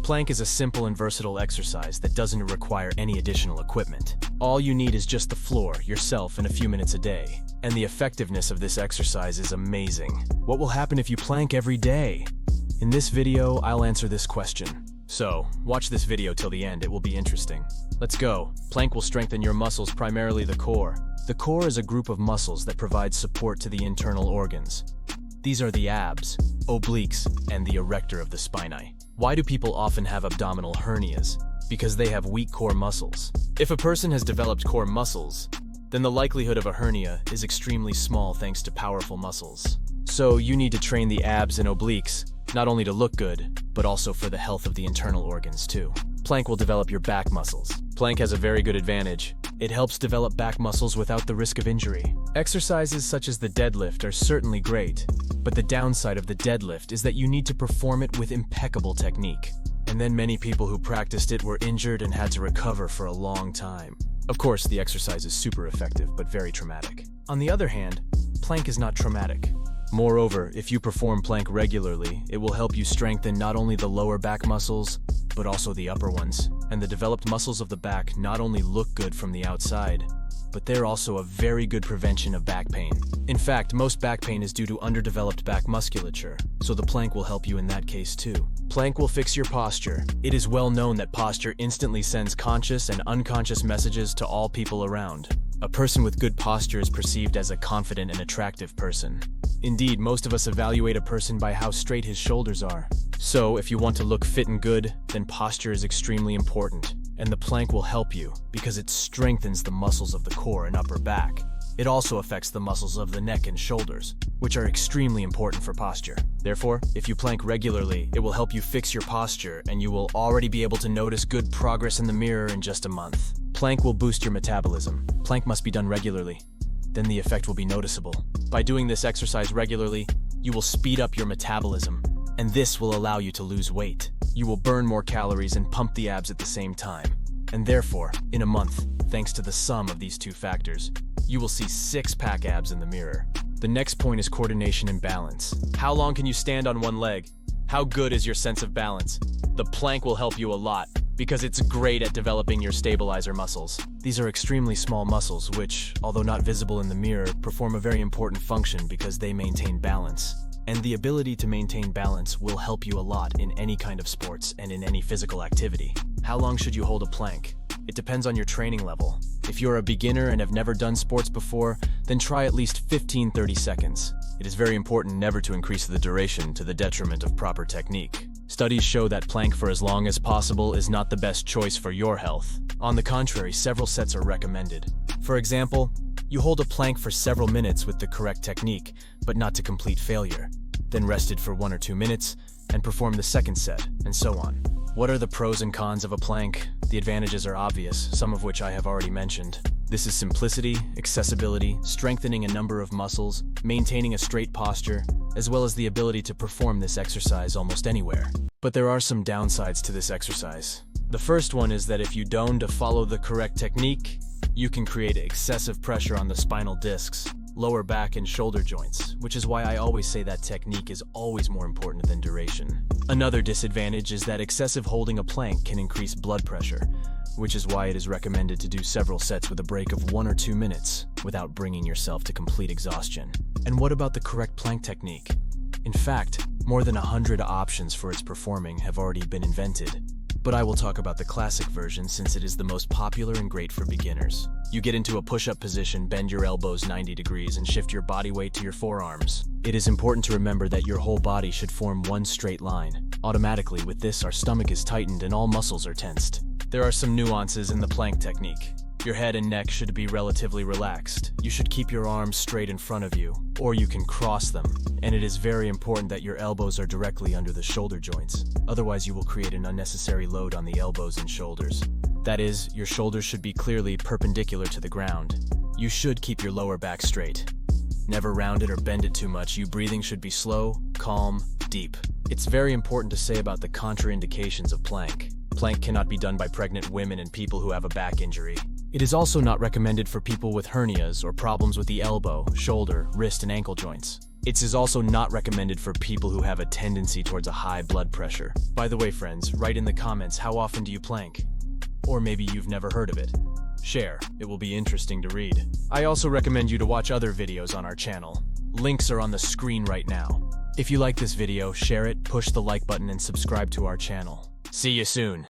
Plank is a simple and versatile exercise that doesn't require any additional equipment. All you need is just the floor, yourself, and a few minutes a day. And the effectiveness of this exercise is amazing. What will happen if you plank every day? In this video, I'll answer this question. So, watch this video till the end, it will be interesting. Let's go. Plank will strengthen your muscles, primarily the core. The core is a group of muscles that provide support to the internal organs. These are the abs, obliques, and the erector of the spinae. Why do people often have abdominal hernias? Because they have weak core muscles. If a person has developed core muscles, then the likelihood of a hernia is extremely small thanks to powerful muscles. So you need to train the abs and obliques, not only to look good, but also for the health of the internal organs too. Plank will develop your back muscles. Plank has a very good advantage. It helps develop back muscles without the risk of injury. Exercises such as the deadlift are certainly great, but the downside of the deadlift is that you need to perform it with impeccable technique. And then many people who practiced it were injured and had to recover for a long time. Of course, the exercise is super effective, but very traumatic. On the other hand, plank is not traumatic. Moreover, if you perform plank regularly, it will help you strengthen not only the lower back muscles, but also the upper ones. And the developed muscles of the back not only look good from the outside, but they're also a very good prevention of back pain. In fact, most back pain is due to underdeveloped back musculature, so the plank will help you in that case too. Plank will fix your posture. It is well known that posture instantly sends conscious and unconscious messages to all people around. A person with good posture is perceived as a confident and attractive person. Indeed, most of us evaluate a person by how straight his shoulders are. So, if you want to look fit and good, then posture is extremely important. And the plank will help you because it strengthens the muscles of the core and upper back. It also affects the muscles of the neck and shoulders, which are extremely important for posture. Therefore, if you plank regularly, it will help you fix your posture and you will already be able to notice good progress in the mirror in just a month. Plank will boost your metabolism. Plank must be done regularly. Then the effect will be noticeable. By doing this exercise regularly, you will speed up your metabolism, and this will allow you to lose weight. You will burn more calories and pump the abs at the same time. And therefore, in a month, thanks to the sum of these two factors, you will see six-pack abs in the mirror. The next point is coordination and balance. How long can you stand on one leg? How good is your sense of balance? The plank will help you a lot, because it's great at developing your stabilizer muscles. These are extremely small muscles which, although not visible in the mirror, perform a very important function because they maintain balance. And the ability to maintain balance will help you a lot in any kind of sports and in any physical activity. How long should you hold a plank? It depends on your training level. If you're a beginner and have never done sports before, then try at least 15-30 seconds. It is very important never to increase the duration to the detriment of proper technique. Studies show that plank for as long as possible is not the best choice for your health. On the contrary, several sets are recommended. For example, you hold a plank for several minutes with the correct technique, but not to complete failure. Then rested for 1 or 2 minutes, and perform the second set, and so on. What are the pros and cons of a plank? The advantages are obvious, some of which I have already mentioned. This is simplicity, accessibility, strengthening a number of muscles, maintaining a straight posture, as well as the ability to perform this exercise almost anywhere. But there are some downsides to this exercise. The first one is that if you don't follow the correct technique, you can create excessive pressure on the spinal discs, lower back and shoulder joints, which is why I always say that technique is always more important than duration. Another disadvantage is that excessive holding a plank can increase blood pressure, which is why it is recommended to do several sets with a break of 1 or 2 minutes without bringing yourself to complete exhaustion. And what about the correct plank technique? In fact, more than 100 options for its performing have already been invented. But I will talk about the classic version since it is the most popular and great for beginners. You get into a push-up position, bend your elbows 90 degrees, and shift your body weight to your forearms. It is important to remember that your whole body should form one straight line. Automatically, with this, our stomach is tightened and all muscles are tensed. There are some nuances in the plank technique. Your head and neck should be relatively relaxed. You should keep your arms straight in front of you, or you can cross them. And it is very important that your elbows are directly under the shoulder joints. Otherwise, you will create an unnecessary load on the elbows and shoulders. That is, your shoulders should be clearly perpendicular to the ground. You should keep your lower back straight. Never round it or bend it too much. Your breathing should be slow, calm, deep. It's very important to say about the contraindications of plank. Plank cannot be done by pregnant women and people who have a back injury. It is also not recommended for people with hernias or problems with the elbow, shoulder, wrist, and ankle joints. It is also not recommended for people who have a tendency towards a high blood pressure. By the way, friends, write in the comments how often do you plank? Or maybe you've never heard of it. Share, it will be interesting to read. I also recommend you to watch other videos on our channel. Links are on the screen right now. If you like this video, share it, push the like button, and subscribe to our channel. See you soon.